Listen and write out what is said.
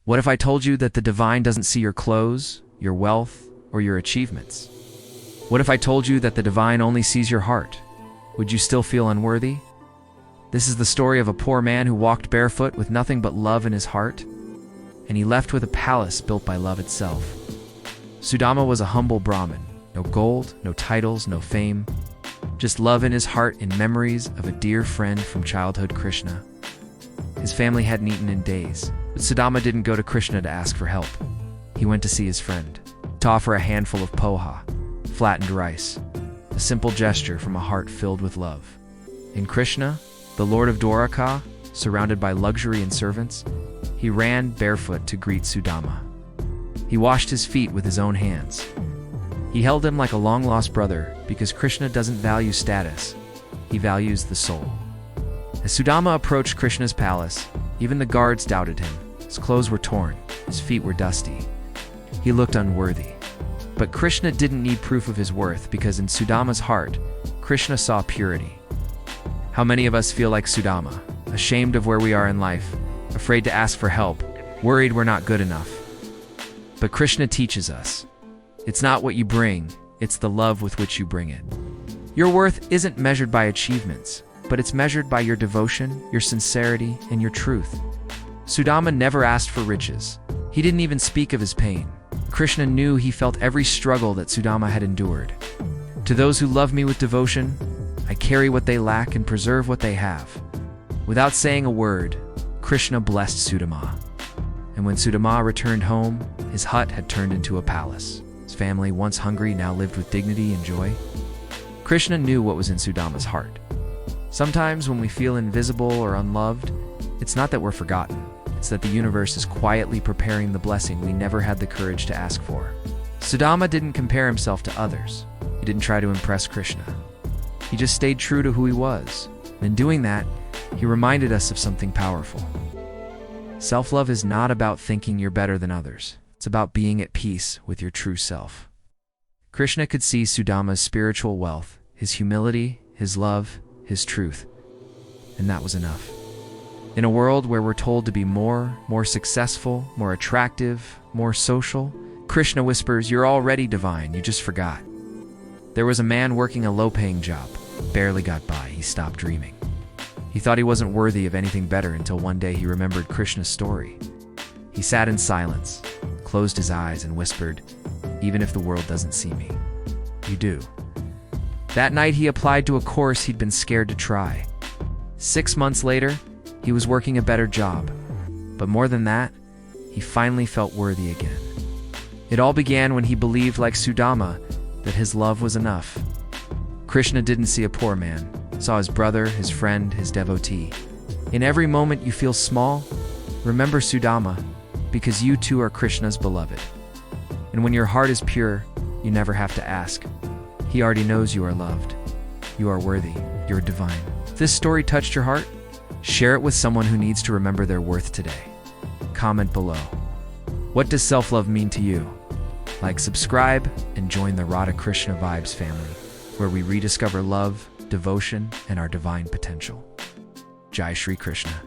What if I told you that the divine doesn't see your clothes, your wealth, or your achievements? What if I told you that the divine only sees your heart? Would you still feel unworthy? This is the story of a poor man who walked barefoot with nothing but love in his heart, and he left with a palace built by love itself. Sudama was a humble Brahmin. No gold, no titles, no fame. Just love in his heart and memories of a dear friend from childhood, Krishna. His family hadn't eaten in days, but Sudama didn't go to Krishna to ask for help. He went to see his friend, to offer a handful of poha, flattened rice, a simple gesture from a heart filled with love. And Krishna, the Lord of Dwaraka, surrounded by luxury and servants, he ran barefoot to greet Sudama. He washed his feet with his own hands. He held him like a long-lost brother because Krishna doesn't value status, he values the soul. As Sudama approached Krishna's palace, even the guards doubted him. His clothes were torn, his feet were dusty. He looked unworthy. But Krishna didn't need proof of his worth because in Sudama's heart, Krishna saw purity. How many of us feel like Sudama, ashamed of where we are in life, afraid to ask for help, worried we're not good enough? But Krishna teaches us, it's not what you bring, it's the love with which you bring it. Your worth isn't measured by achievements, but it's measured by your devotion, your sincerity, and your truth. Sudama never asked for riches. He didn't even speak of his pain. Krishna knew he felt every struggle that Sudama had endured. To those who love me with devotion, I carry what they lack and preserve what they have. Without saying a word, Krishna blessed Sudama. And when Sudama returned home, his hut had turned into a palace. His family, once hungry, now lived with dignity and joy. Krishna knew what was in Sudama's heart. Sometimes when we feel invisible or unloved, it's not that we're forgotten. It's that the universe is quietly preparing the blessing we never had the courage to ask for. Sudama didn't compare himself to others. He didn't try to impress Krishna. He just stayed true to who he was. And in doing that, he reminded us of something powerful. Self-love is not about thinking you're better than others. It's about being at peace with your true self. Krishna could see Sudama's spiritual wealth, his humility, his love, his truth, and that was enough. In a world where we're told to be more successful, more attractive, more social, Krishna whispers, you're already divine, you just forgot. There was a man working a low-paying job, barely got by, he stopped dreaming. He thought he wasn't worthy of anything better until one day he remembered Krishna's story. He sat in silence, closed his eyes and whispered, even if the world doesn't see me, you do. That night he applied to a course he'd been scared to try. 6 months later, he was working a better job. But more than that, he finally felt worthy again. It all began when he believed, like Sudama, that his love was enough. Krishna didn't see a poor man, saw his brother, his friend, his devotee. In every moment you feel small, remember Sudama, because you too are Krishna's beloved. And when your heart is pure, you never have to ask. He already knows you are loved. You are worthy. You're divine. If this story touched your heart, share it with someone who needs to remember their worth today. Comment below. What does self-love mean to you? Like, subscribe, and join the Radha Krishna Vibes family, where we rediscover love, devotion, and our divine potential. Jai Shri Krishna.